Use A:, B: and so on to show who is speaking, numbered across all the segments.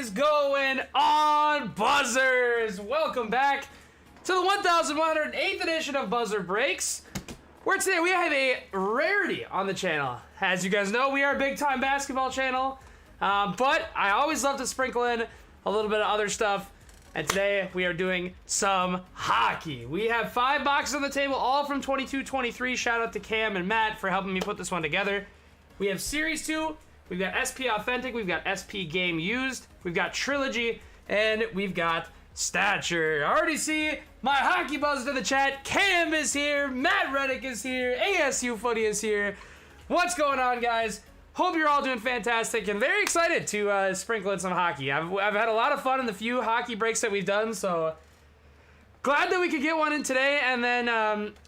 A: is going on, Buzzers? Welcome back to the 1108th edition of Buzzer Breaks, where today we have a rarity on the channel. As you guys know, we are a big-time basketball channel, but I always love to sprinkle in a little bit of other stuff, and today we are doing some hockey. We have 5 boxes on the table, all from 22-23. Shout out to Cam and Matt for helping me put this one together. We have Series 2, we've got SP Authentic, we've got SP Game Used, we've got Trilogy, and we've got Stature. I already see my hockey buzzers in the chat. Cam is here, Matt Reddick is here, ASU Footy is here. What's going on, guys? Hope you're all doing fantastic and very excited to sprinkle in some hockey. I've had a lot of fun in the few hockey breaks that we've done, so glad that we could get one in today. And then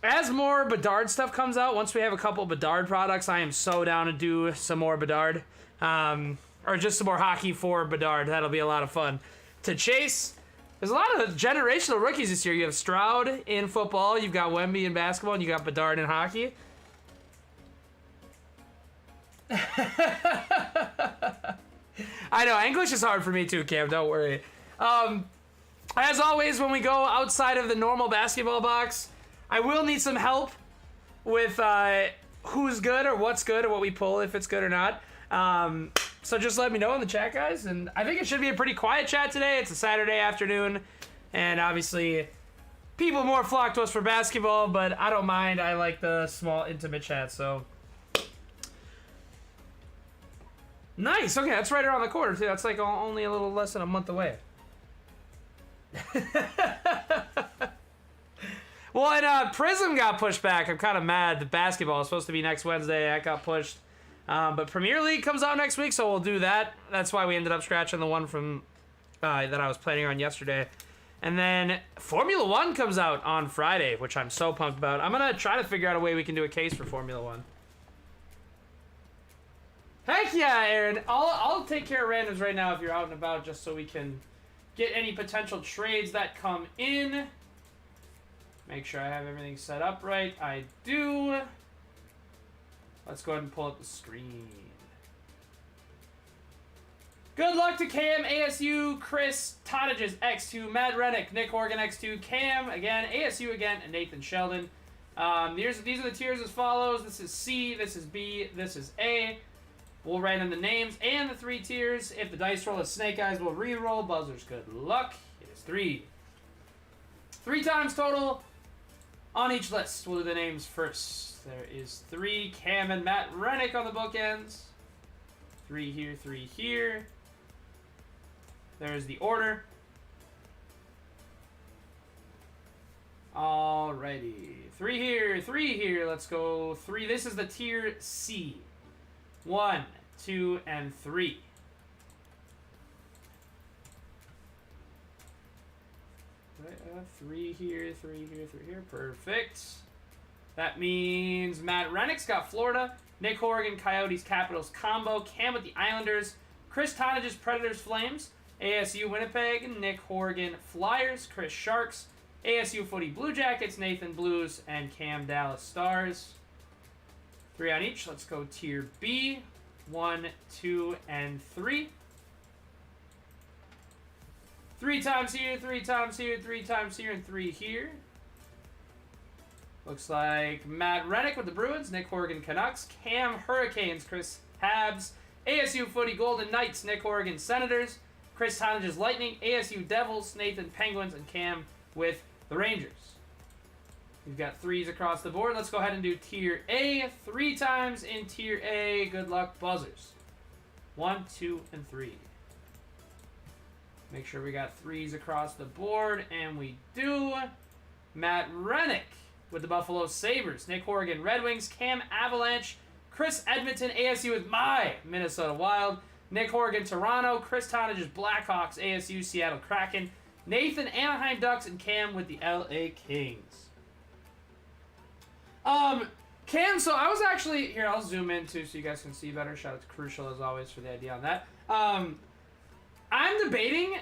A: as more Bedard stuff comes out, once we have a couple Bedard products, I am so down to do some more Bedard. Or just some more hockey for Bedard. That'll be a lot of fun to chase. There's a lot of generational rookies this year. You have Stroud in football, you've got Wemby in basketball, and you got Bedard in hockey. I know, English is hard for me too, Cam, don't worry. As always, when we go outside of the normal basketball box, I will need some help with who's good or what we pull, if it's good or not. So just let me know in the chat, guys. And I think it should be a pretty quiet chat today. It's a Saturday afternoon, and obviously people more flock to us for basketball, but I don't mind. I like the small, intimate chat, so... Nice, okay, that's right around the corner, too. That's like only a little less than a month away. Well, and Prism got pushed back. I'm kind of mad. The basketball is supposed to be next Wednesday. That got pushed. But Premier League comes out next week, so we'll do that. That's why we ended up scratching the one from that I was planning on yesterday. And then Formula 1 comes out on Friday, which I'm so pumped about. I'm going to try to figure out a way we can do a case for Formula 1. Heck yeah, Aaron. I'll take care of randoms right now if you're out and about, just so we can get any potential trades that come in. Make sure I have everything set up right. I do. Let's go ahead and pull up the screen. Good luck to Cam, ASU, Chris, Tottages, X2, Matt Rennick, Nick Horgan, X2, Cam, again, ASU again, and Nathan Sheldon. These are the tiers as follows. This is C, this is B, this is A. We'll write in the names and the 3 tiers. If the dice roll is snake eyes, we'll re-roll. Buzzers, good luck. It is 3. 3 times total on each list. We'll do the names first. There is 3. Cam and Matt Rennick on the bookends. 3 here, 3 here. There's the order. Alrighty. 3 here, 3 here. Let's go 3. This is the tier C. 1, 2, and 3. Right, 3 here, 3 here, 3 here. Perfect. That means Matt Rennick's got Florida, Nick Horgan, Coyotes, Capitals combo, Cam with the Islanders, Chris Tottages, Predators, Flames, ASU, Winnipeg, Nick Horgan, Flyers, Chris Sharks, ASU Footy, Blue Jackets, Nathan Blues, and Cam Dallas Stars. 3 on each. Let's go tier B. 1, 2, and 3. 3 times here, 3 times here, 3 times here, and 3 here. Looks like Matt Rennick with the Bruins, Nick Horgan Canucks, Cam Hurricanes, Chris Habs, ASU Footy Golden Knights, Nick Horgan Senators, Chris Tottages Lightning, ASU Devils, Nathan Penguins, and Cam with the Rangers. We've got 3s across the board. Let's go ahead and do tier A. 3 times in tier A. Good luck, Buzzers. 1, 2, and 3. Make sure we got 3s across the board, and we do. Matt Rennick with the Buffalo Sabres, Nick Horgan Red Wings, Cam Avalanche, Chris Edmonton, ASU with my Minnesota Wild, Nick Horgan Toronto, Chris Tottages Blackhawks, ASU Seattle Kraken, Nathan Anaheim Ducks, and Cam with the LA Kings. Cam, so I was actually, here, I'll zoom in too so you guys can see better. Shout out to Crucial as always for the idea on that. I'm debating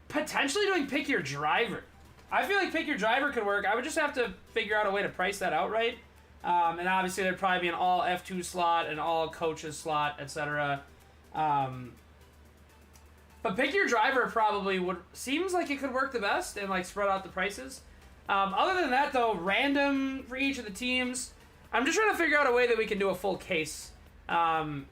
A: potentially doing Pick Your Driver. I feel like Pick Your Driver could work. I would just have to figure out a way to price that out right. And obviously there'd probably be an all F2 slot, an all coaches slot, etc. But pick your driver probably seems like it could work the best and like spread out the prices. Other than that though, random for each of the teams. I'm just trying to figure out a way that we can do a full case. I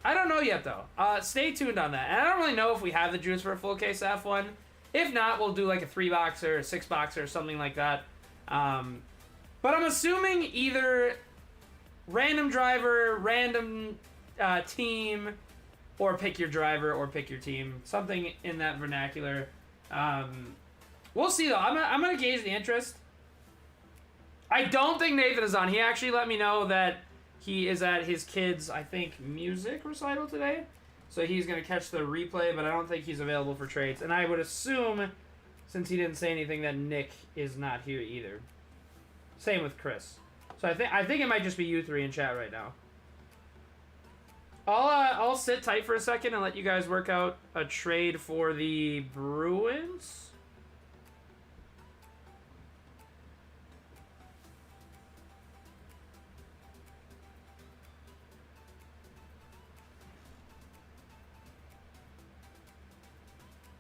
A: don't know yet though. Stay tuned on that. And I don't really know if we have the juice for a full case F1. If not, we'll do like a 3-boxer, a 6-boxer, or something like that. But I'm assuming either random driver, random team, or pick your driver or pick your team. Something in that vernacular. We'll see though. I'm gonna gauge the interest. I don't think Nathan is on. He actually let me know that he is at his kid's, I think, music recital today. So he's going to catch the replay, but I don't think he's available for trades. And I would assume, since he didn't say anything, that Nick is not here either. Same with Chris. So I think it might just be you three in chat right now. I'll sit tight for a second and let you guys work out a trade for the Bruins.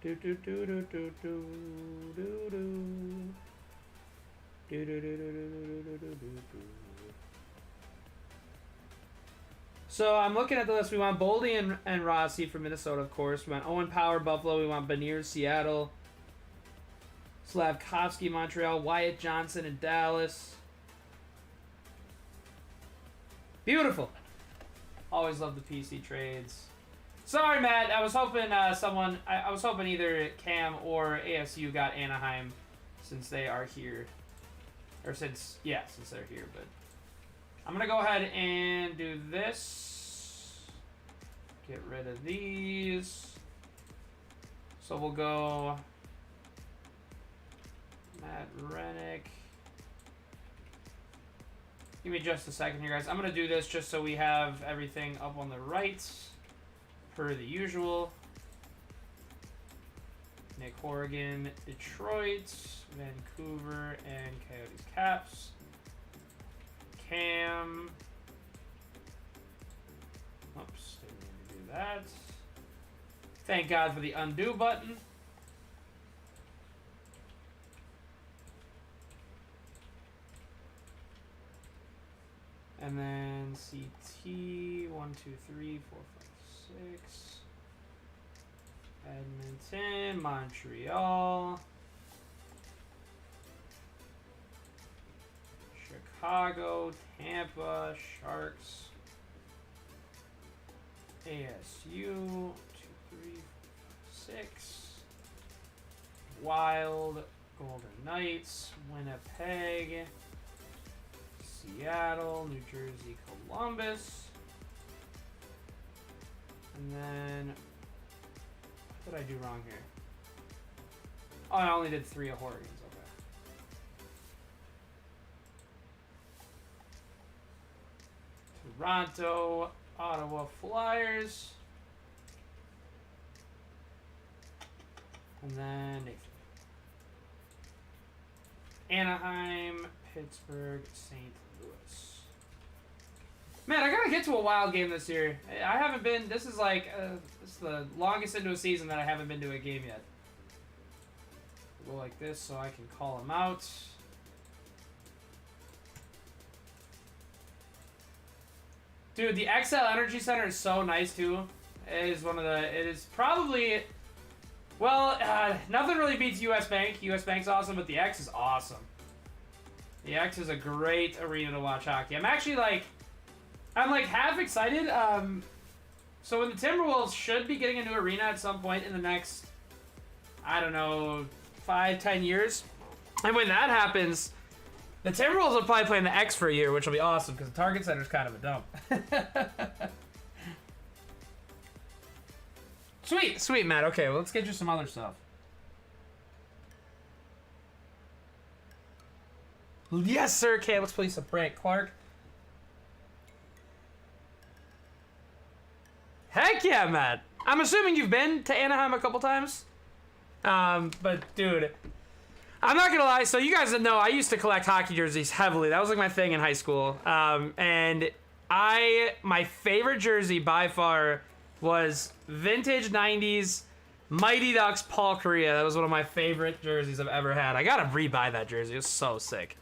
A: Do do do do do do do do do do do do do do do. So I'm looking at the list. We want Boldy and Rossi from Minnesota, of course. We want Owen Power, Buffalo. We want Beniers, Seattle. Slavkovsky, Montreal. Wyatt Johnson in Dallas. Beautiful. Always love the PC trades. Sorry, Matt. I was hoping I was hoping either Cam or ASU got Anaheim, since they are here, or since they're here. But I'm gonna go ahead and do this. Get rid of these. So we'll go Matt Rennick. Give me just a second here, guys. I'm gonna do this just so we have everything up on the right. Per the usual. Nick Horrigan, Detroit, Vancouver, and Coyotes Caps. Cam. Oops, didn't mean to do that. Thank God for the undo button. And then CT, 1, 2, 3, 4, 5, 6. Edmonton, Montreal. Chicago, Tampa, Sharks. ASU, 2, 3, 4, 5, 6. Wild, Golden Knights, Winnipeg. Seattle, New Jersey, Columbus. And then, what did I do wrong here? Oh, I only did 3 of Horrigan's, okay. Toronto, Ottawa Flyers. And then Nathan. Anaheim, Pittsburgh, St. Louis. Man, I gotta get to a Wild game this year. I haven't been. This is the longest into a season that I haven't been to a game yet. Go like this so I can call them out. Dude, the XL Energy Center is so nice too. It is probably. Well, nothing really beats US Bank. US Bank's awesome, but the X is awesome. The X is a great arena to watch hockey. I'm actually I'm half excited. So when the Timberwolves should be getting a new arena at some point in the next, I don't know, 5-10 years. And when that happens, the Timberwolves will probably play in the X for a year, which will be awesome because the Target Center is kind of a dump. Sweet, Matt. Okay, well, let's get you some other stuff. Yes, sir. Okay, let's play some Brandt Clark. Heck yeah, Matt. I'm assuming you've been to Anaheim a couple times. But, dude, I'm not going to lie. So you guys know I used to collect hockey jerseys heavily. That was my thing in high school. And my favorite jersey by far was vintage 90s Mighty Ducks, Paul Kariya. That was one of my favorite jerseys I've ever had. I gotta rebuy that jersey. It was so sick.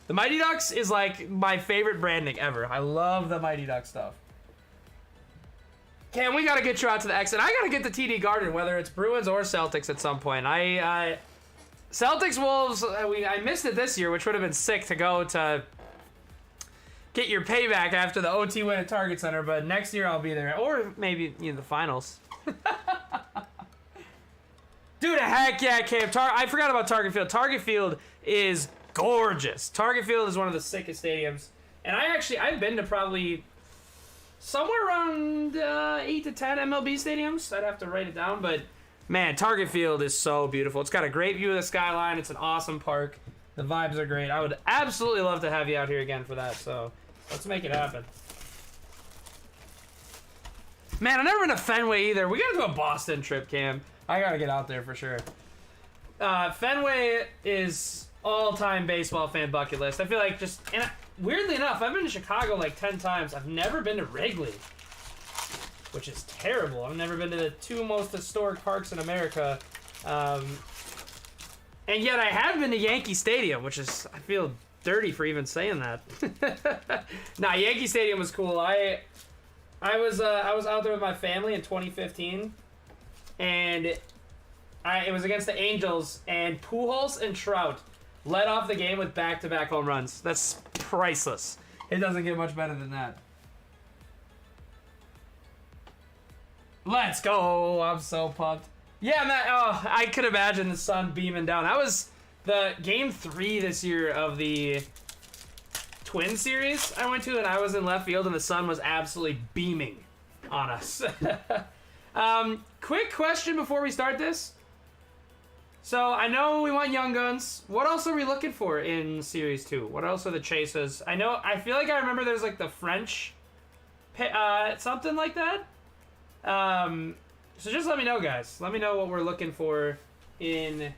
A: The Mighty Ducks is like my favorite branding ever. I love the Mighty Ducks stuff. Cam, we gotta get you out to the X, and I gotta get the TD Garden, whether it's Bruins or Celtics at some point. Celtics Wolves. I missed it this year, which would have been sick to go to get your payback after the OT win at Target Center. But next year I'll be there, or maybe the finals. Dude, heck yeah, Cam. I forgot about Target Field. Target Field is gorgeous. Target Field is one of the sickest stadiums. And I've been to probably somewhere around 8 to 10 MLB stadiums. I'd have to write it down. But, man, Target Field is so beautiful. It's got a great view of the skyline. It's an awesome park. The vibes are great. I would absolutely love to have you out here again for that. So, let's make it happen. Man, I've never been to Fenway either. We got to do a Boston trip, Cam. I got to get out there for sure. Fenway is all-time baseball fan bucket list. I feel like weirdly enough, I've been to Chicago like 10 times. I've never been to Wrigley, which is terrible. I've never been to the two most historic parks in America. And yet I have been to Yankee Stadium, which is, I feel dirty for even saying that. Nah, Yankee Stadium was cool. I was out there with my family in 2015, and it was against the Angels, and Pujols and Trout led off the game with back-to-back home runs. That's priceless. It doesn't get much better than that. Let's go. I'm so pumped. Yeah, man. Oh, I could imagine the sun beaming down. That was the game 3 this year of the Twin series I went to, and I was in left field, and the sun was absolutely beaming on us. Quick question before we start this. So, I know we want Young Guns. What else are we looking for in Series 2? What else are the chases? I feel like I remember there's like the French, something like that. So just let me know, guys. Let me know what we're looking for in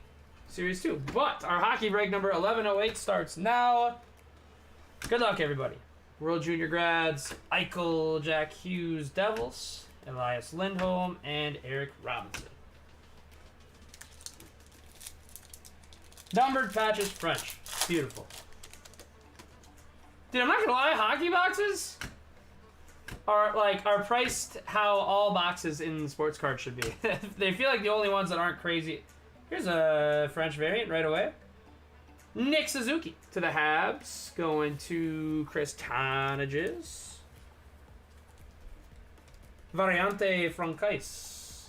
A: Series 2. But our hockey break number 1108 starts now. Good luck, everybody. World Junior grads, Eichel, Jack Hughes, Devils, Elias Lindholm, and Eric Robinson. Numbered patches, French. Beautiful. Dude, I'm not gonna lie, hockey boxes are priced how all boxes in sports cards should be. They feel like the only ones that aren't crazy. Here's a French variant right away. Nick Suzuki to the Habs. Going to Chris Tanages. Variante Francais.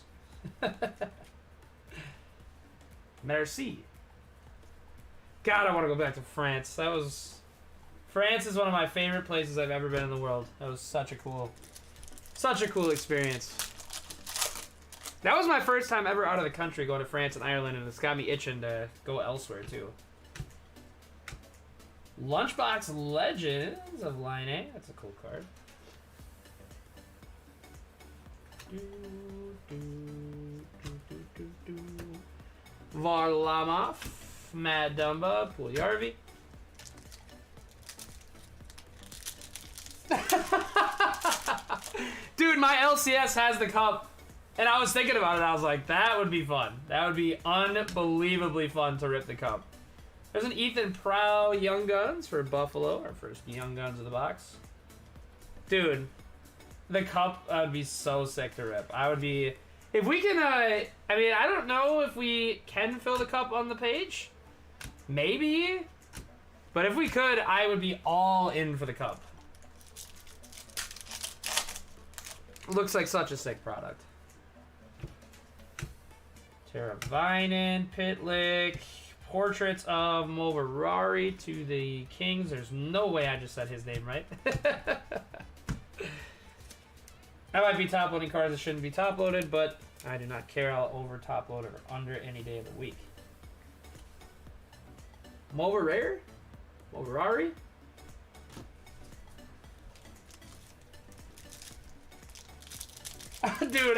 A: Merci. God, I want to go back to France. France is one of my favorite places I've ever been in the world. That was such a cool experience. That was my first time ever out of the country going to France and Ireland, and it's got me itching to go elsewhere too. Lunchbox Legends of Line A. That's a cool card. Varlamov, Matt Dumba, Puljujärvi. Dude, my LCS has the cup, and I was thinking about it. I was like, that would be fun. That would be unbelievably fun to rip the cup. There's an Ethan Prow Young Guns for Buffalo, our first Young Guns of the box. Dude, the cup would be so sick to rip. I would be... If we can, I don't know if we can fill the cup on the page. Maybe. But if we could, I would be all in for the cup. Looks like such a sick product. Teravainen, Pitlick, portraits of Moverari to the Kings. There's no way I just said his name right. I might be top loading cards that shouldn't be top loaded, but I do not care. I'll over top load it or under any day of the week. Moverari? Dude.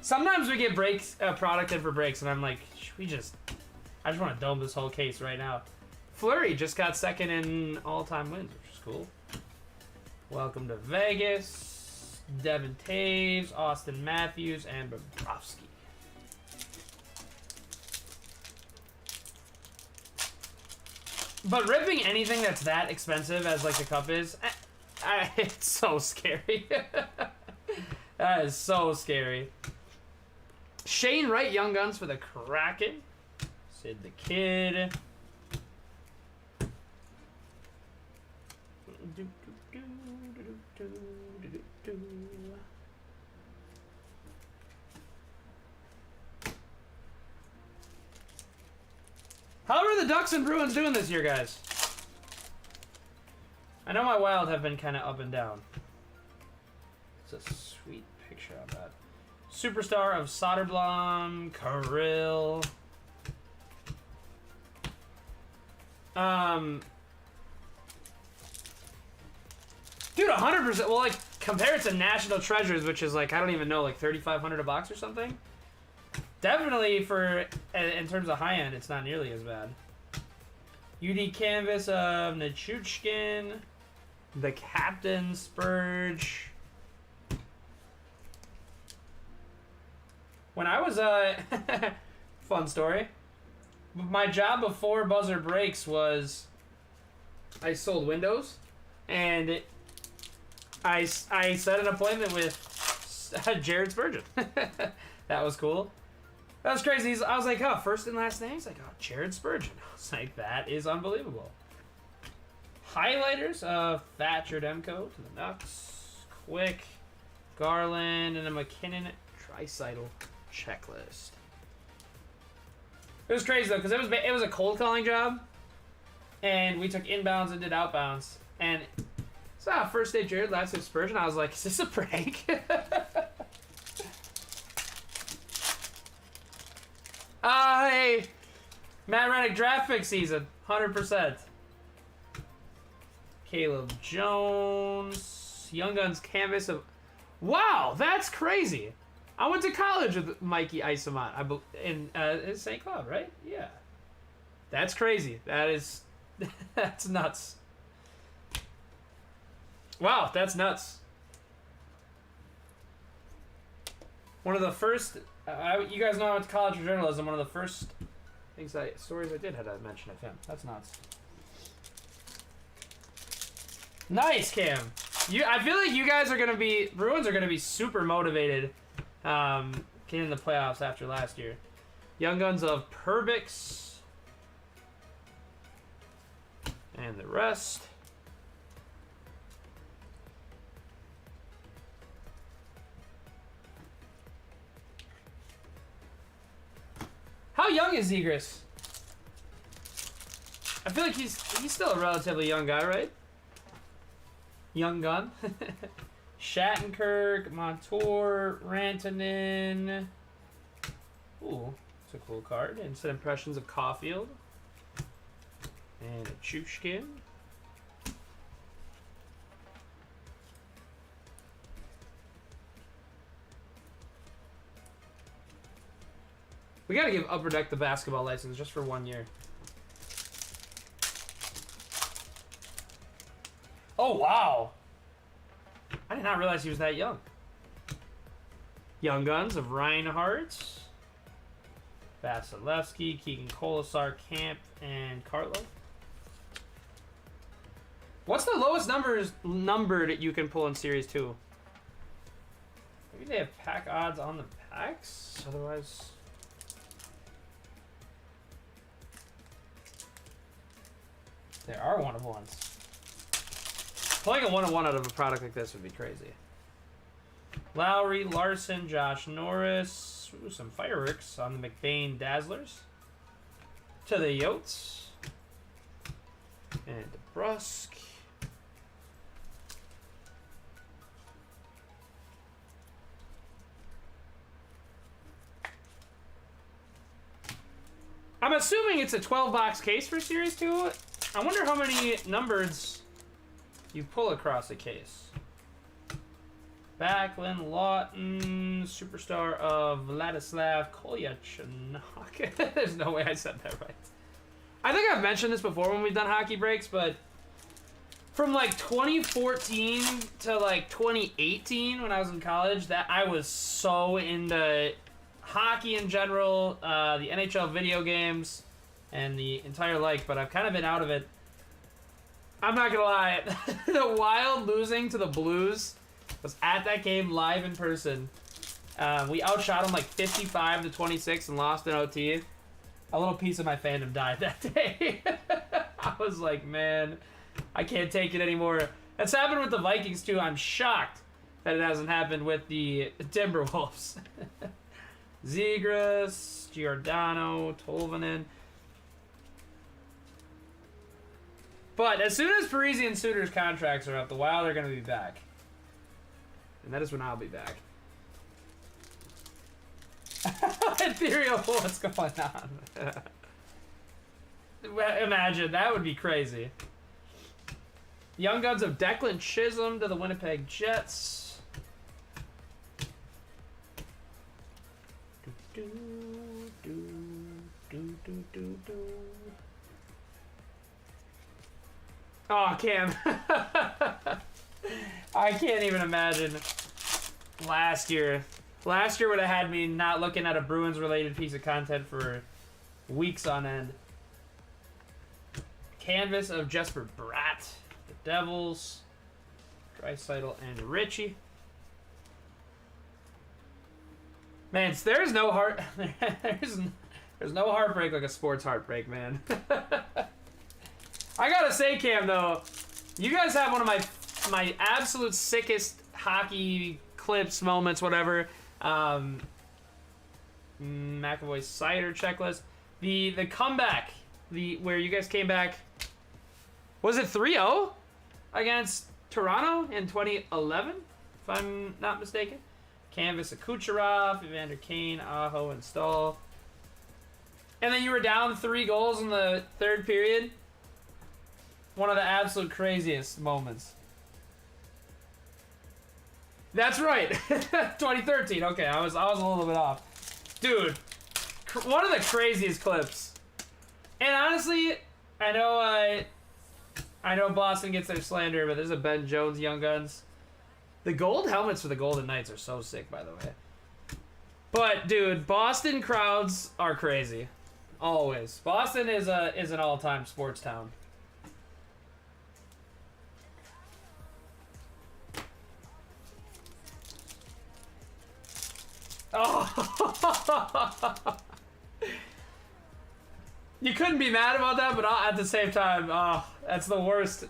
A: Sometimes we get breaks, product in for breaks, and I'm like, I just want to dome this whole case right now. Fleury just got second in all-time wins, which is cool. Welcome to Vegas. Devin Taves, Austin Matthews, and Bobrovsky. But ripping anything that's that expensive as like the cup is, it's so scary. That is so scary. Shane Wright, Young Guns for the Kraken. Sid the Kid. How are the Ducks and Bruins doing this year, guys? I know my Wild have been kind of up and down. It's a sweet picture of that. Superstar of Soderblom, Kirill. Dude, 100%. Well, like, compare it to National Treasures, which is like, I don't even know, like $3,500 a box or something. Definitely for, in terms of high end, it's not nearly as bad. UD Canvas of Nichushkin. The Captain Spurge. When I was, fun story. My job before Buzzer Breaks was I sold windows, and I set an appointment with Jared Spurgeon. That was cool. That was crazy. I was like, oh, first and last name? He's like, oh, Jared Spurgeon. I was like, that is unbelievable. Highlighters of Thatcher Demko to the Nucks. Quick, Garland, and a McKinnon Tricycle checklist. It was crazy though, because it was a cold calling job, and we took inbounds and did outbounds. And so first day Jared, last day Spurgeon. I was like, is this a prank? Hey, Matt Rennick draft pick season, 100%. Caleb Jones, Young Guns canvas of. Wow, that's crazy. I went to college with Mikey Isamont in St. Cloud, right? Yeah. That's crazy. That is, that's nuts. Wow, that's nuts. One of the first, you guys know I went to college for journalism. One of the first stories I did had a mention of him. That's nuts. Nice, Cam. I feel like you guys are gonna be, Bruins are gonna be super motivated, getting in the playoffs after last year. Young Guns of Perbix, and the rest. How young is Zegras? I feel like he's still a relatively young guy, right? Young gun. Shattenkirk, Montour, Rantanen. Ooh, it's a cool card. Instant impressions of Caulfield. And a Chushkin. We gotta give Upper Deck the basketball license just for 1 year. Oh, wow. I did not realize he was that young. Young Guns of Reinhardt, Vasilevsky, Keegan Colasar, Camp, and Carlo. What's the lowest number that you can pull in Series 2? Maybe they have pack odds on the packs? Otherwise... There are one-of-ones. Pulling a one-of-one out of a product like this would be crazy. Lowry, Larson, Josh Norris. Ooh, some fireworks on the McBain Dazzlers. To the Yotes. And DeBrusque. I'm assuming it's a 12-box case for Series 2. I wonder how many numbers you pull across a case. Backlund, Lawton, superstar of Vladislav Kolyachuk. There's no way I said that right. I think I've mentioned this before when we've done hockey breaks, but from like 2014 to like 2018 when I was in college, that I was so into hockey in general, the NHL video games, and the entire like, but I've kind of been out of it. I'm not gonna lie, the Wild losing to the Blues was at that game live in person. We outshot them like 55-26 and lost in OT. A little piece of my fandom died that day. I was like, man, I can't take it anymore. That's happened with the Vikings too. I'm shocked that it hasn't happened with the Timberwolves. Zegras, Giordano, Tolvanen. But as soon as Parisi and Suter's contracts are up, the Wild are going to be back. And that is when I'll be back. Ethereal, what's going on? Imagine, that would be crazy. Young Guns of Declan Chisholm to the Winnipeg Jets. Oh, Cam. I can't even imagine last year. Last year would have had me not looking at a Bruins-related piece of content for weeks on end. Canvas of Jesper Bratt, the Devils, Draisaitl and Richie. Man, there's no heart. There's no heartbreak like a sports heartbreak, man. I gotta say, Cam, though, you guys have one of my absolute sickest hockey clips, moments, whatever. McAvoy cider checklist. The comeback, where you guys came back. Was it 3-0 against Toronto in 2011, if I'm not mistaken? Canvas of Kucherov, Evander Kane, Aho, and Stahl. And then you were down 3 goals in the third period. One of the absolute craziest moments. That's right. 2013. Okay, I was a little bit off. Dude, one of the craziest clips. And honestly, I know Boston gets their slander, but this is a Ben Jones Young Guns. The gold helmets for the Golden Knights are so sick, by the way. But dude, Boston crowds are crazy. Always. Boston is an all-time sports town. Oh. You couldn't be mad about that, but at the same time, oh, that's the worst.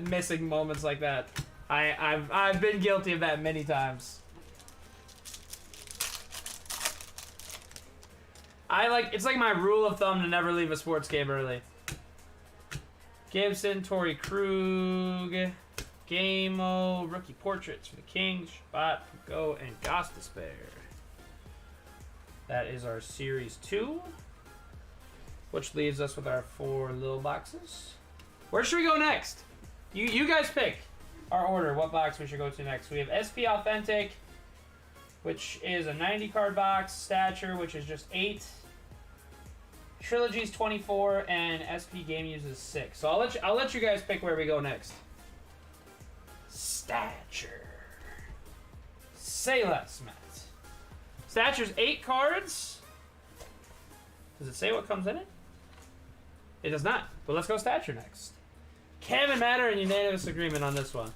A: Missing moments like that. I've been guilty of that many times. It's like my rule of thumb to never leave a sports game early. Gibson, Torrey Krug, Gameo, rookie portraits for the Kings, Shabbat, Go, and Gostisbehere. That is our Series 2, which leaves us with our 4 little boxes. Where should we go next? You guys pick our order, what box we should go to next. We have SP Authentic, which is a 90 card box, Stature, which is just 8, Trilogy's 24, and SP Game uses 6. So I'll let you guys pick where we go next. Stature. Say less, Matt. Stature's 8 cards. Does it say what comes in it? It does not. But let's go Stature next. Cam and Matt are in unanimous agreement on this one.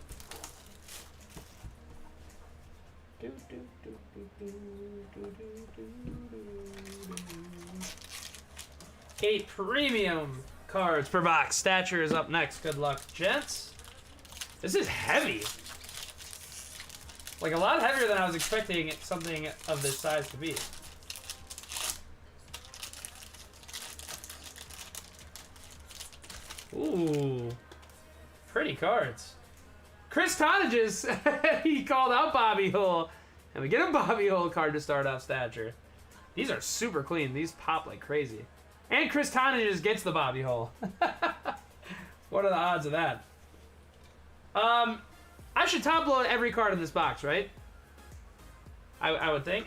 A: Eight premium cards per box. Stature is up next. Good luck, gents. This is heavy. Like, a lot heavier than I was expecting something of this size to be. Ooh. Pretty cards. Chris Cottages, he called out Bobby Hull. And we get a Bobby Hull card to start off Stature. These are super clean. These pop like crazy. And Chris Cottages gets the Bobby Hull. What are the odds of that? I should top load every card in this box, right? I would think.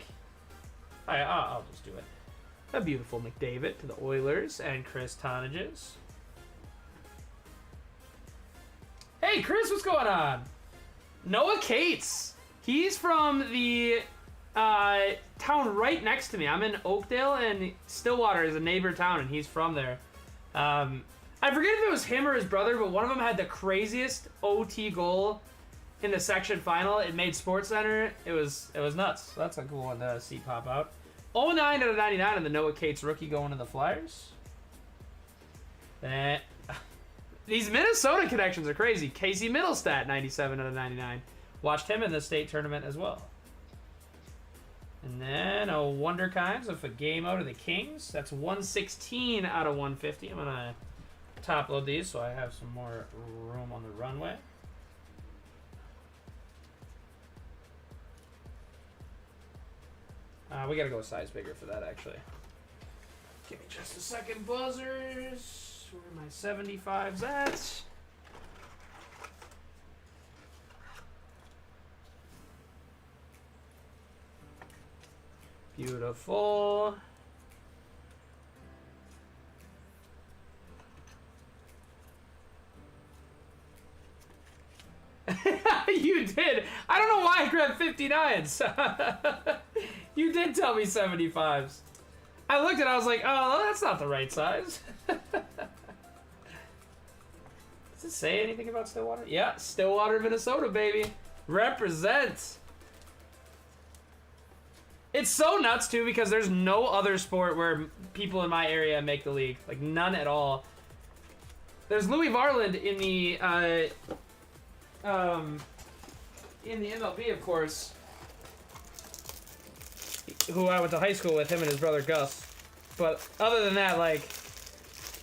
A: I'll just do it. A beautiful McDavid to the Oilers and Chris Cottages. Hey, Chris, what's going on? Noah Cates. He's from the town right next to me. I'm in Oakdale, and Stillwater is a neighbor town, and he's from there. I forget if it was him or his brother, but one of them had the craziest OT goal in the section final. It made SportsCenter. It was nuts. So that's a cool one to see pop out. 09 out of 99 on the Noah Cates rookie going to the Flyers. These Minnesota connections are crazy. Casey Middlestat, 97 out of 99. Watched him in the state tournament as well. And then a Wonder Kimes of a game out of the Kings. That's 116 out of 150. I'm going to top load these so I have some more room on the runway. We got to go a size bigger for that, actually. Give me just a second, buzzers. Where are my 75s at? Beautiful. You did. I don't know why I grabbed 59s. You did tell me 75s. I looked at it, I was like, oh, that's not the right size. Does it say anything about Stillwater? Yeah, Stillwater, Minnesota, baby. Represent. It's so nuts, too, because there's no other sport where people in my area make the league. Like, none at all. There's Louis Varland in the MLB, of course, who I went to high school with, him and his brother Gus. But other than that, like,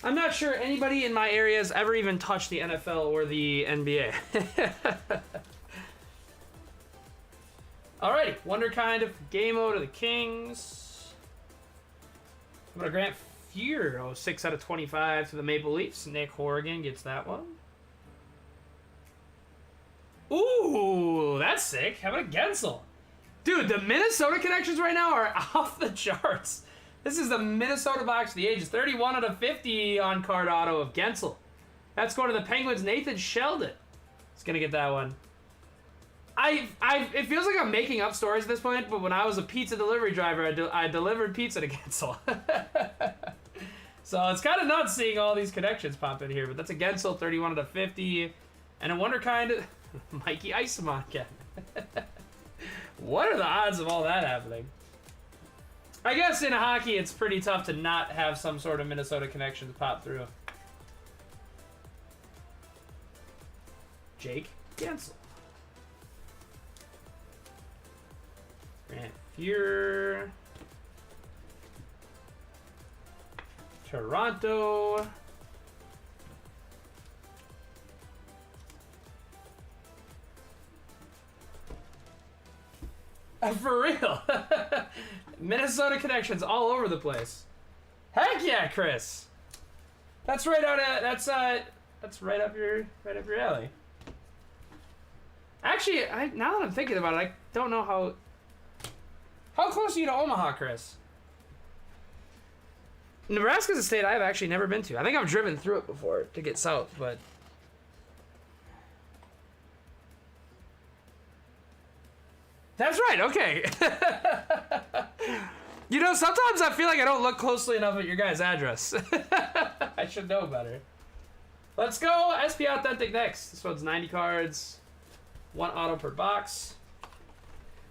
A: I'm not sure anybody in my area has ever even touched the NFL or the NBA. Alrighty, Wonderkind of Game O to the Kings. I'm going to grant Fuhr, 6 out of 25 to the Maple Leafs. Nick Horrigan gets that one. Ooh, that's sick. How about Gensel? Dude, the Minnesota connections right now are off the charts. This is the Minnesota box for the ages. 31 out of 50 on card auto of Gensel. That's going to the Penguins. Nathan Sheldon is going to get that one. It feels like I'm making up stories at this point, but when I was a pizza delivery driver, I delivered pizza to Gensel. So it's kind of nuts seeing all these connections pop in here, but that's a Gensel, 31 out of 50. And a Wonderkind, Mikey Isemon again. What are the odds of all that happening? I guess in hockey, it's pretty tough to not have some sort of Minnesota connections pop through. Jake Gensel. Grant Fuhr. Toronto. For real. Minnesota connections all over the place. Heck yeah, Chris. That's right out of that's right up your alley. Actually, now that I'm thinking about it, I don't know how close are you to Omaha, Chris? Nebraska's a state I've actually never been to. I think I've driven through it before to get south, but that's right, okay. You know, sometimes I feel like I don't look closely enough at your guys' address. I should know better. Let's go SP Authentic next. This one's 90 cards. 1 auto per box.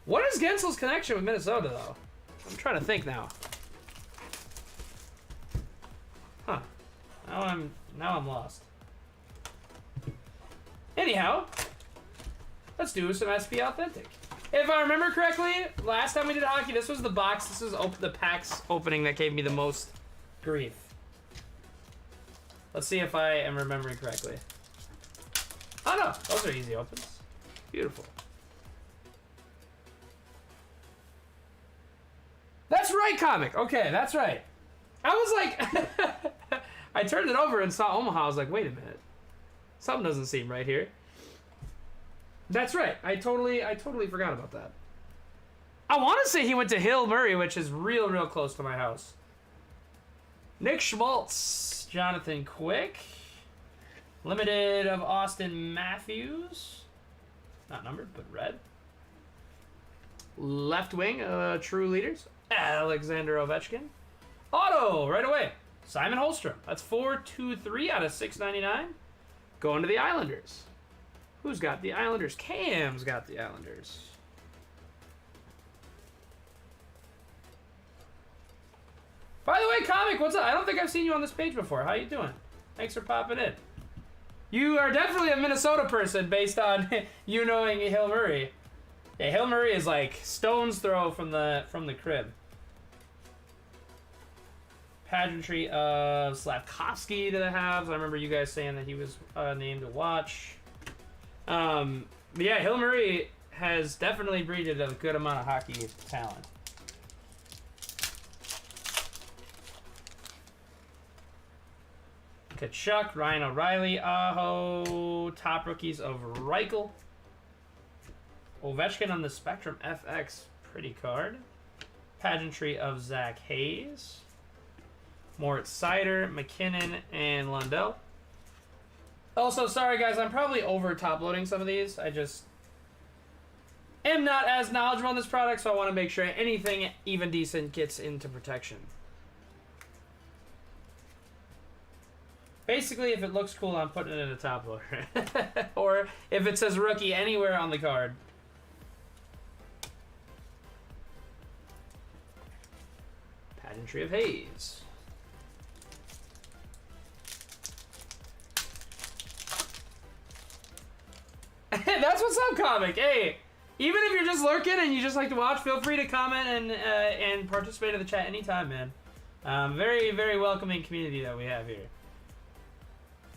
A: What is Gensel's connection with Minnesota, though? I'm trying to think now. Huh. Now I'm lost. Anyhow, let's do some SP Authentic. If I remember correctly, last time we did hockey, this was the box. This was the packs opening that gave me the most grief. Let's see if I am remembering correctly. Oh no, those are easy opens. Beautiful. That's right, comic. Okay, that's right. I was like, I turned it over and saw Omaha. I was like, wait a minute. Something doesn't seem right here. That's right. I totally forgot about that. I want to say he went to Hill Murray, which is real close to my house. Nick Schmaltz, Jonathan Quick. Limited of Austin Matthews. Not numbered, but red. Left wing, true leaders. Alexander Ovechkin. Auto, right away. Simon Holmstrom. That's 423 out of 699. Going to the Islanders. Who's got the Islanders? Cam's got the Islanders. By the way, Comic, what's up? I don't think I've seen you on this page before. How you doing? Thanks for popping in. You are definitely a Minnesota person based on you knowing Hill Murray. Yeah, Hill Murray is like stone's throw from the crib. Pageantry of Slavkovsky to the Habs. I remember you guys saying that he was named to watch. But yeah, Hill Murray has definitely breeded a good amount of hockey talent. Kachuk, Ryan O'Reilly, Aho, top rookies of Reichel. Ovechkin on the Spectrum FX, pretty card. Pageantry of Zach Hayes. Moritz Seider, McKinnon, and Lundell. Also, sorry guys, I'm probably over top-loading some of these. I just am not as knowledgeable on this product, so I want to make sure anything even decent gets into protection. Basically, if it looks cool, I'm putting it in a top loader. Or if it says rookie anywhere on the card. Pageantry of Hayes. That's what's up, Comic. Hey, even if you're just lurking and you just like to watch, feel free to comment and participate in the chat anytime, man. Very, very welcoming community that we have here.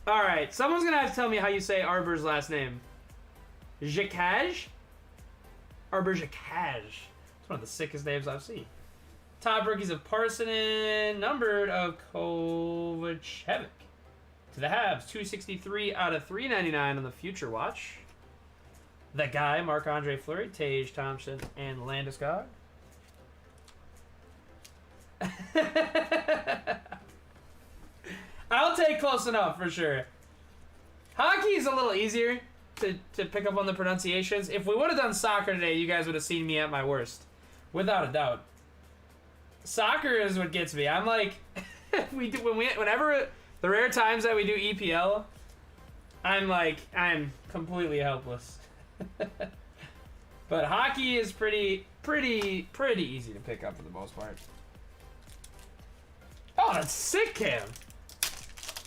A: All right, someone's gonna have to tell me how you say Arbor's last name. Jacaj? Arbor Jacaj. It's one of the sickest names I've seen. Top rookies of Parsonen, numbered of Kovacevic. To the Habs, 263 out of 399 on the Future Watch. That guy, Marc-Andre Fleury, Tage Thompson, and Landeskog. I'll take close enough for sure. Hockey is a little easier to pick up on the pronunciations. If we would have done soccer today, you guys would have seen me at my worst. Without a doubt. Soccer is what gets me. I'm like, whenever the rare times that we do EPL, I'm completely helpless. But hockey is pretty easy to pick up for the most part. Oh, that's sick, Cam.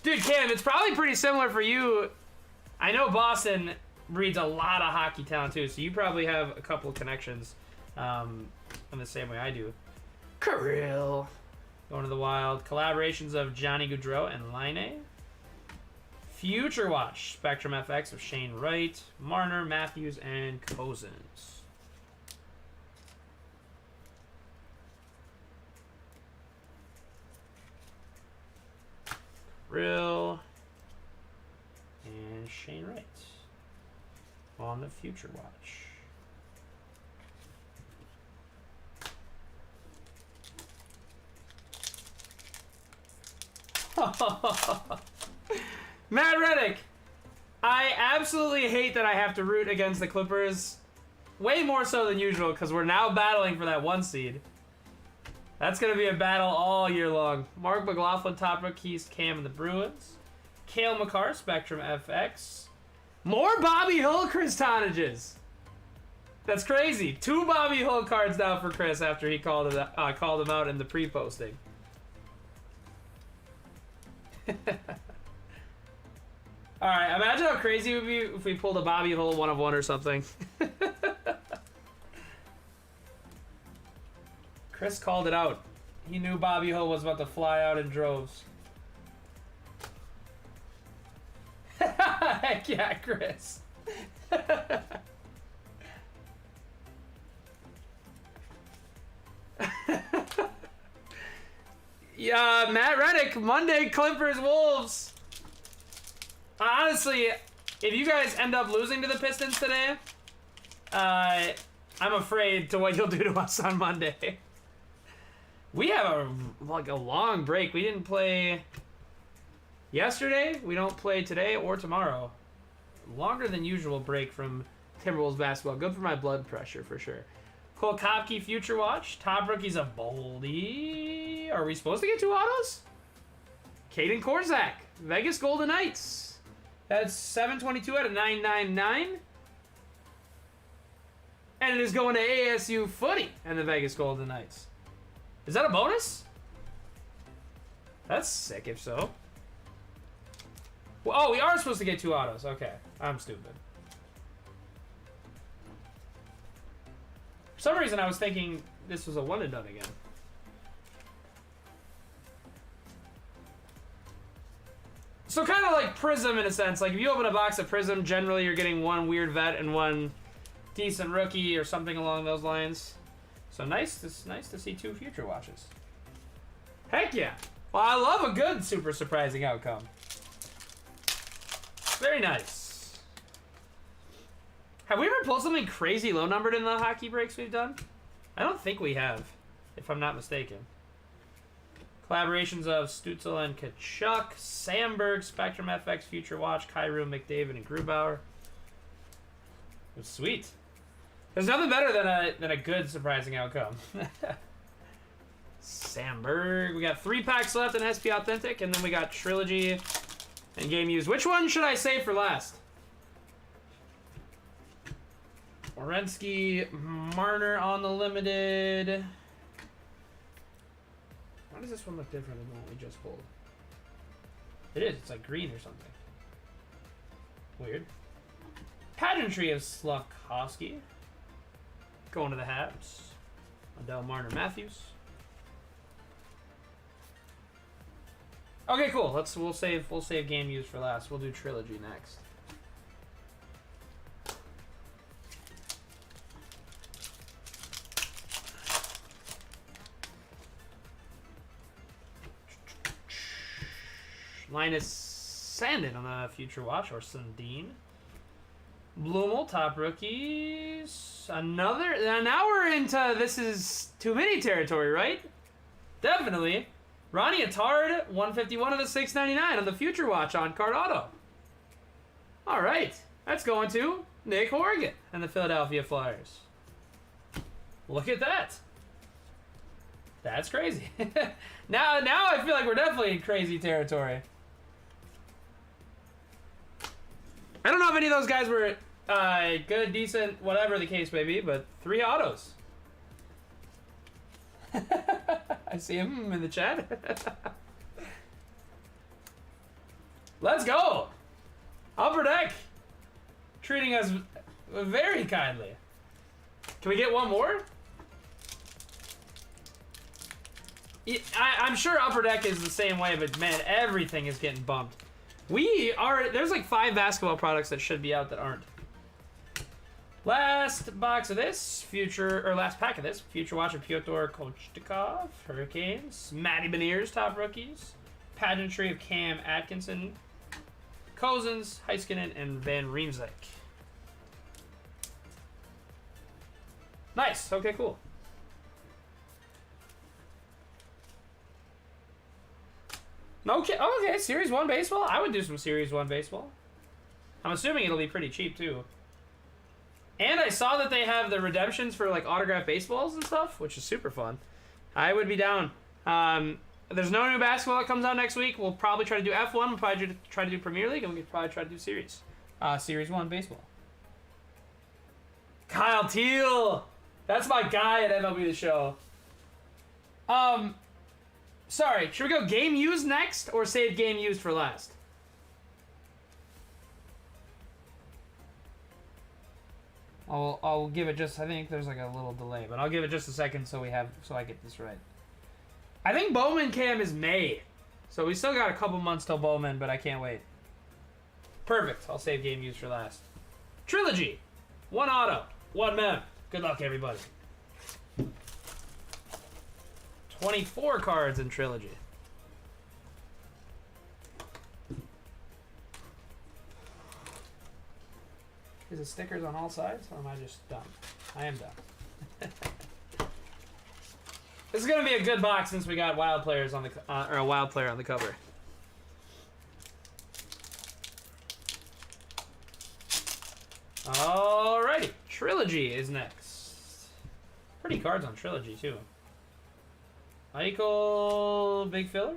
A: Dude, Cam, it's probably pretty similar for you. I know Boston breeds a lot of hockey talent too, so you probably have a couple of connections in the same way I do. Kirill. Going to the Wild. Collaborations of Johnny Gaudreau and Laine. Future Watch. Spectrum FX of Shane Wright, Marner, Matthews, and Cozens. Kirill. And Shane Wright. On the Future Watch. Matt Reddick, I absolutely hate that I have to root against the Clippers. Way more so than usual because we're now battling for that 1 seed. That's going to be a battle all year long. Mark McLaughlin, top rookies, Cam and the Bruins. Cale Makar, Spectrum FX. More Bobby Hull Kristonages. That's crazy. 2 Bobby Hull cards now for Chris after he called him out in the pre-posting. Alright, imagine how crazy it would be if we pulled a Bobby Hull 1 of 1 or something. Chris called it out. He knew Bobby Hull was about to fly out in droves. Heck yeah, Chris. Yeah, Matt Reddick, Monday, Clippers, Wolves. Honestly, if you guys end up losing to the Pistons today, I'm afraid to what you'll do to us on Monday. We have a long break. We didn't play Yesterday, we don't play today or tomorrow. Longer than usual break from Timberwolves basketball. Good for my blood pressure, for sure. Cole Kopke Future Watch. Top rookies of Boldy. Are we supposed to get 2 autos? Caden Korzak. Vegas Golden Knights. That's 722 out of 999. And it is going to ASU Footy and the Vegas Golden Knights. Is that a bonus? That's sick if so. Well, oh, we are supposed to get 2 autos. Okay. I'm stupid. For some reason, I was thinking this was a one and done again. So kind of like Prism in a sense. Like if you open a box of Prism, generally you're getting 1 weird vet and 1 decent rookie or something along those lines. So nice to see 2 future watches. Heck yeah. Well, I love a good super surprising outcome. Very nice. Have we ever pulled something crazy low numbered in the hockey breaks we've done? I don't think we have, if I'm not mistaken. Collaborations of Stutzel and Kachuk, Sandberg, Spectrum FX, Future Watch, Kyrou, McDavid, and Grubauer. It's sweet. There's nothing better than a good surprising outcome. Sandberg. We got 3 packs left in SP Authentic, and then we got Trilogy and Game Used. Which one should I save for last? Orensky, Marner on the limited. Why does this one look different than the one we just pulled? It is. It's like green or something. Weird. Pageantry of Slafkovsky. Going to the Habs. Adele Marner Matthews. Okay, cool. We'll save Game Used for last. We'll do Trilogy next. Linus Sandin on the Future Watch, or Sundin. Blumel, top rookies. Another. Now we're into this is too many territory, right? Definitely. Ronnie Attard, 151 of the 699 on the Future Watch on card auto. All right, that's going to Nick Horgan and the Philadelphia Flyers. Look at that. That's crazy. now I feel like we're definitely in crazy territory. I don't know if any of those guys were good, decent, whatever the case may be, but 3 autos. I see him in the chat. Let's go. Upper Deck treating us very kindly. Can we get one more? I'm sure Upper Deck is the same way, but man, everything is getting bumped. There's like 5 basketball products that should be out that aren't. Last box of this, last pack of this, Future Watch of Pyotr Kochtikov, Hurricanes, Matty Beniers, top rookies, Pageantry of Cam Atkinson, Cousins, Heiskanen, and Van Riemsdyk. Nice, okay, cool. Okay, Series 1 baseball? I would do some Series 1 baseball. I'm assuming it'll be pretty cheap, too. And I saw that they have the redemptions for, like, autographed baseballs and stuff, which is super fun. I would be down. There's no new basketball that comes out next week. We'll probably try to do F1. We'll probably try to do Premier League, and we'll probably try to do Series. Series 1 baseball. Kyle Teal! That's my guy at MLB The Show. Sorry, should we go Game Used next, or save Game Used for last? I'll give it just, I think there's like a little delay, but I'll give it just a second so I get this right. I think Bowman Cam is May, so we still got a couple months till Bowman, but I can't wait. Perfect, I'll save Game Used for last. Trilogy, 1 auto, 1 mem. Good luck, everybody. 24 cards in Trilogy. Is it stickers on all sides, or am I just dumb? I am dumb. This is gonna be a good box since we got wild players on the or a wild player on the cover. Trilogy is next. Pretty cards on Trilogy, too. Eichel, big filler.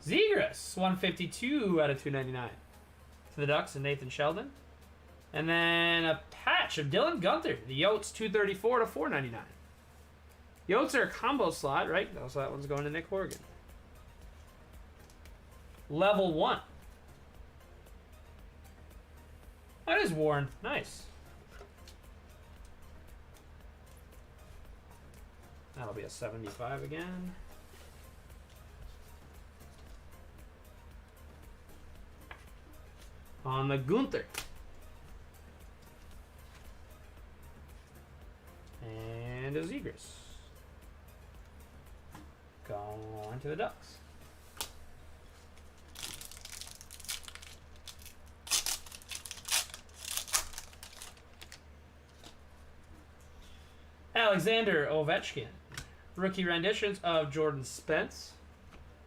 A: Zegras, 152 out of 299 for the Ducks and Nathan Sheldon. And then a patch of Dylan Gunther, the Yotes, 234 to 499. Yotes are a combo slot, right? So that one's going to Nick Horgan. Level 1. That is worn. Nice. That'll be a 75 again. On the Gunther. And a Zegras. Going to the Ducks. Alexander Ovechkin. Rookie renditions of Jordan Spence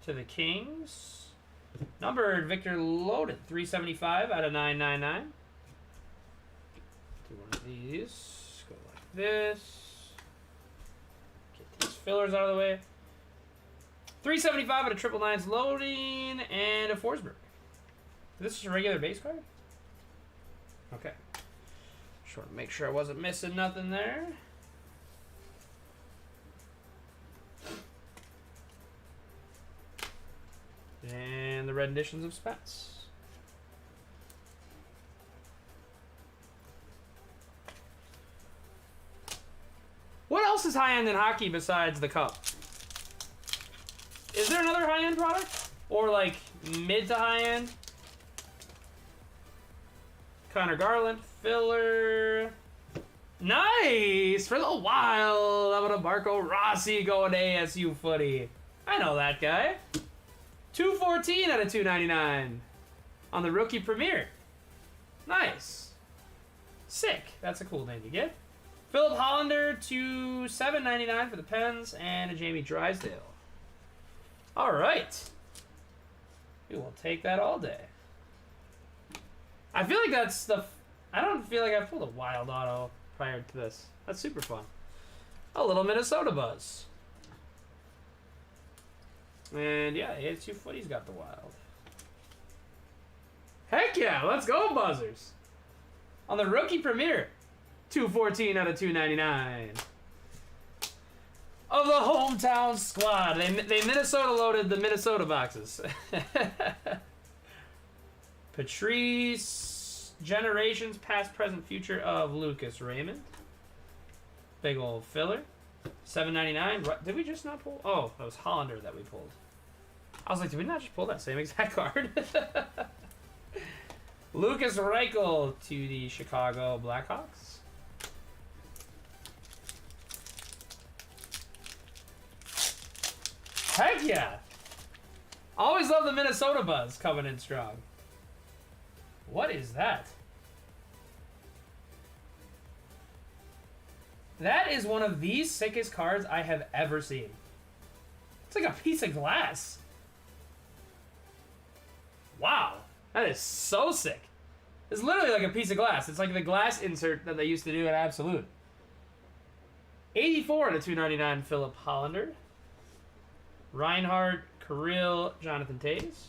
A: to the Kings. Numbered Victor Loden, 375 out of 999. Do one of these. Go like this. Get these fillers out of the way. 375 out of 999's loading, and a Forsberg. This is a regular base card? Okay. Just want to make sure I wasn't missing nothing there. And the renditions of Spence. What else is high-end in hockey besides the cup? Is there another high-end product? Or like mid to high-end? Connor Garland, filler. Nice! For the Wild. How about a Marco Rossi going to ASU footy? I know that guy. 214 out of 299 on the Rookie Premier. Nice. Sick. That's a cool name to get. Philip Hollander to $7.99 for the Pens, and a Jamie Drysdale. All right. We will take that all day. I feel like that's the... I don't feel like I pulled a Wild Auto prior to this. That's super fun. A little Minnesota buzz. And yeah, ASU Footy's got the Wild. Heck yeah, let's go Buzzers. On the Rookie Premier, 214 out of 299. Of the hometown squad. They Minnesota loaded the Minnesota boxes. Patrice, Generations, Past, Present, Future of Lucas Raymond. Big old filler. $7.99. Did we just not pull? Oh, that was Hollander that we pulled. I was like, did we not just pull that same exact card? Lucas Reichel to the Chicago Blackhawks. Heck yeah! Always love the Minnesota buzz coming in strong. What is that? That is one of the sickest cards I have ever seen. It's like a piece of glass. Wow. That is so sick. It's literally like a piece of glass. It's like the glass insert that they used to do at Absolute. 84 to 299 Philip Hollander. Reinhardt, Kirill, Jonathan Toews.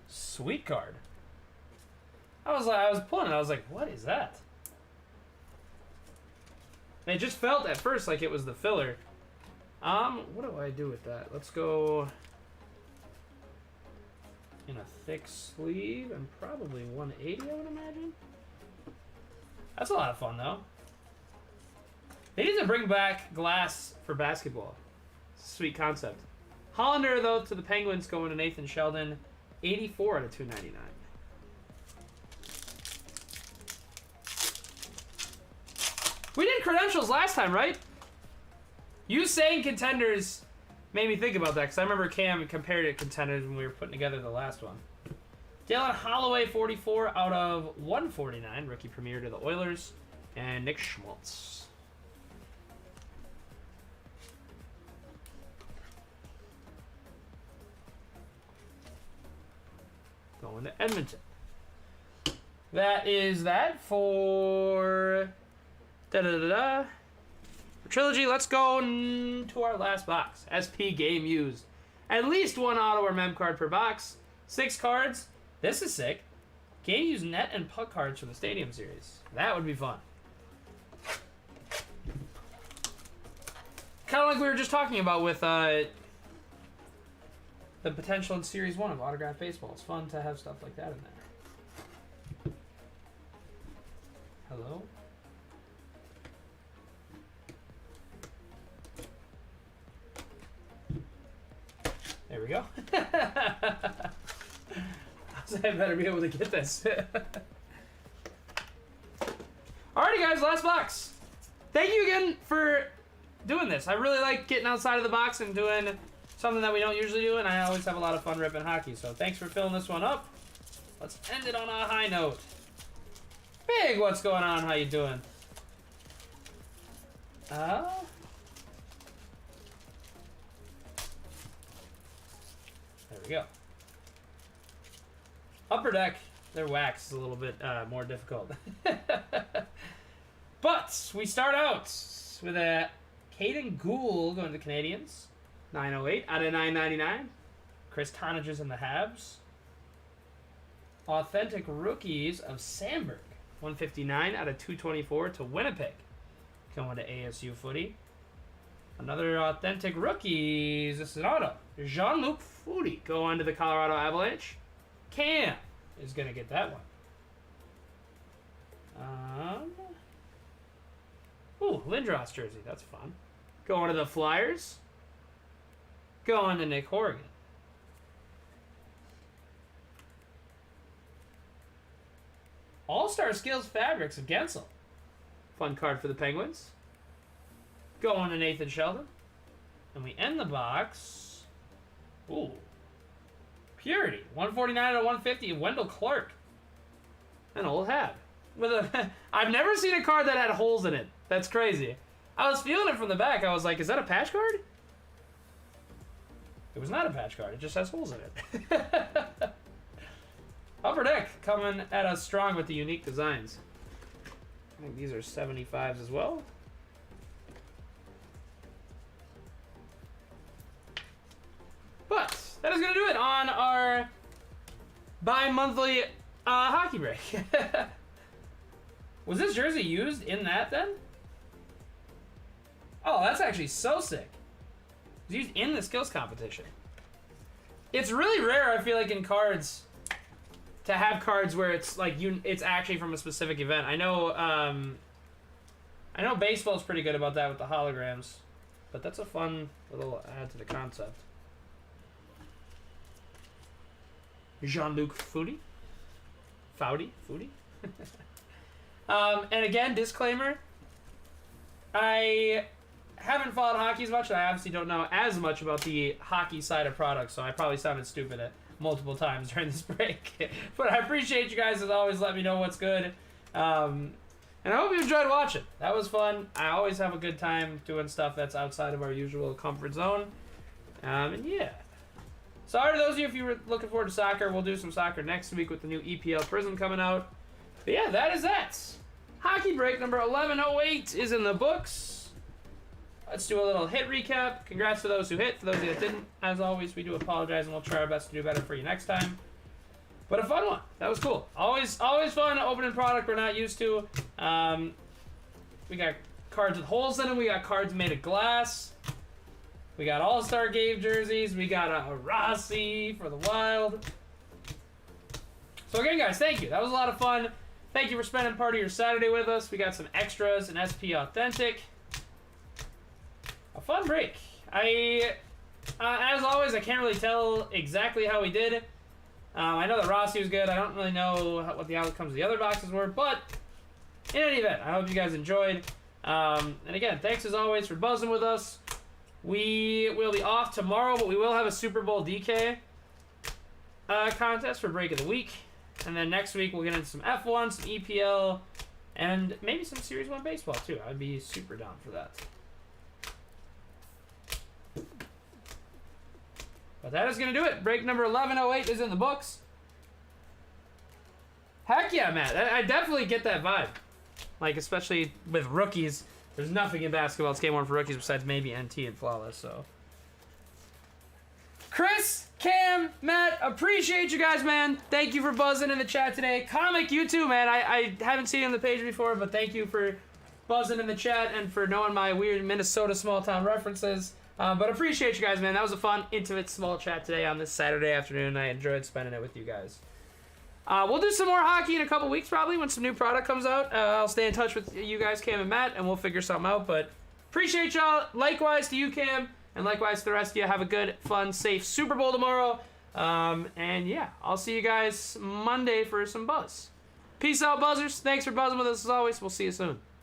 A: Sweet card. I was pulling it. I was like, what is that? And it just felt at first like it was the filler. What do I do with that? Let's go in a thick sleeve and probably 180, I would imagine. That's a lot of fun, though. They need to bring back glass for basketball. Sweet concept. Hollander, though, to the Penguins, going to Nathan Sheldon. 84 out of 299. We did credentials last time, right? You saying contenders made me think about that, because I remember Cam compared it to contenders when we were putting together the last one. Dalen Holloway, 44 out of 149. Rookie Premier to the Oilers. And Nick Schmaltz. Going to Edmonton. that is that for For Trilogy. Let's go to our last box. SP game used. At least one auto or mem card per box. 6 cards. This is sick. Game used net and puck cards from the Stadium Series. That would be fun. Kind of like we were just talking about with the potential in Series 1 of autographed baseball. It's fun to have stuff like that in there. Hello? There we go. I better be able to get this. Alrighty guys, last box. Thank you again for doing this. I really like getting outside of the box and doing something that we don't usually do, and I always have a lot of fun ripping hockey. So thanks for filling this one up. Let's end it on a high note. Big, what's going on? How you doing? There we go. Upper Deck, their wax is a little bit more difficult. But we start out with a Caden Gould going to the Canadians. 908 out of 999. Chris Conages and the Habs. Authentic Rookies of Sandberg. 159 out of 224 to Winnipeg. Going to ASU Footy. Another Authentic Rookies. This is an auto. Jean-Luc Foudy going to the Colorado Avalanche. Cam is going to get that one. Lindros jersey. That's fun. Going to the Flyers. Going to Nick Horgan. All-Star Skills Fabrics of Gensel. Fun card for the Penguins. Going to Nathan Sheldon. And we end the box. Ooh. Purity. 149 out of 150. Wendell Clark. An old Hab. With a I've never seen a card that had holes in it. That's crazy. I was feeling it from the back. I was like, is that a patch card? It was not a patch card. It just has holes in it. Upper Deck coming at us strong with the unique designs. I think these are 75s as well. But that is going to do it on our bi-monthly hockey break. Was this jersey used in that then? Oh, that's actually so sick. It was used in the skills competition. It's really rare, I feel like, in cards to have cards where it's like it's actually from a specific event. I know baseball's pretty good about that with the holograms, but that's a fun little add to the concept. Jean-Luc Foudy. Foudy? And again, disclaimer, I haven't followed hockey as much, and I obviously don't know as much about the hockey side of products, so I probably sounded stupid at multiple times during this break. But I appreciate you guys, as always, let me know what's good. And I hope you enjoyed watching. That was fun. I always have a good time doing stuff that's outside of our usual comfort zone. And yeah. Sorry to those of you if you were looking forward to soccer. We'll do some soccer next week with the new EPL Prism coming out. But yeah, that is that. Hockey break number 1108 is in the books. Let's do a little hit recap. Congrats to those who hit. For those of you that didn't, as always, we do apologize, and we'll try our best to do better for you next time. But a fun one. That was cool. Always fun opening product we're not used to. We got cards with holes in them. We got cards made of glass. We got All-Star Game jerseys. We got a Rossi for the Wild. So again, guys, thank you. That was a lot of fun. Thank you for spending part of your Saturday with us. We got some extras and SP Authentic. A fun break. As always, I can't really tell exactly how we did. I know that Rossi was good. I don't really know what the outcomes of the other boxes were, but in any event, I hope you guys enjoyed. And again, thanks as always for buzzing with us. We will be off tomorrow, but we will have a Super Bowl DK contest for Break of the Week. And then next week, we'll get into some F1, some EPL, and maybe some Series 1 baseball, too. I'd be super down for that. But that is going to do it. Break number 1108 is in the books. Heck yeah, Matt. I definitely get that vibe. Like, especially with rookies. There's nothing in basketball that's game one for rookies besides maybe NT and Flawless, so. Chris, Cam, Matt, appreciate you guys, man. Thank you for buzzing in the chat today. Comic, you too, man. I haven't seen you on the page before, but thank you for buzzing in the chat and for knowing my weird Minnesota small town references. But appreciate you guys, man. That was a fun, intimate, small chat today on this Saturday afternoon. I enjoyed spending it with you guys. We'll do some more hockey in a couple weeks, probably, when some new product comes out. I'll stay in touch with you guys, Cam and Matt, and we'll figure something out. But appreciate y'all. Likewise to you, Cam, and likewise to the rest of you. Have a good, fun, safe Super Bowl tomorrow. And yeah, I'll see you guys Monday for some buzz. Peace out, buzzers. Thanks for buzzing with us as always. We'll see you soon.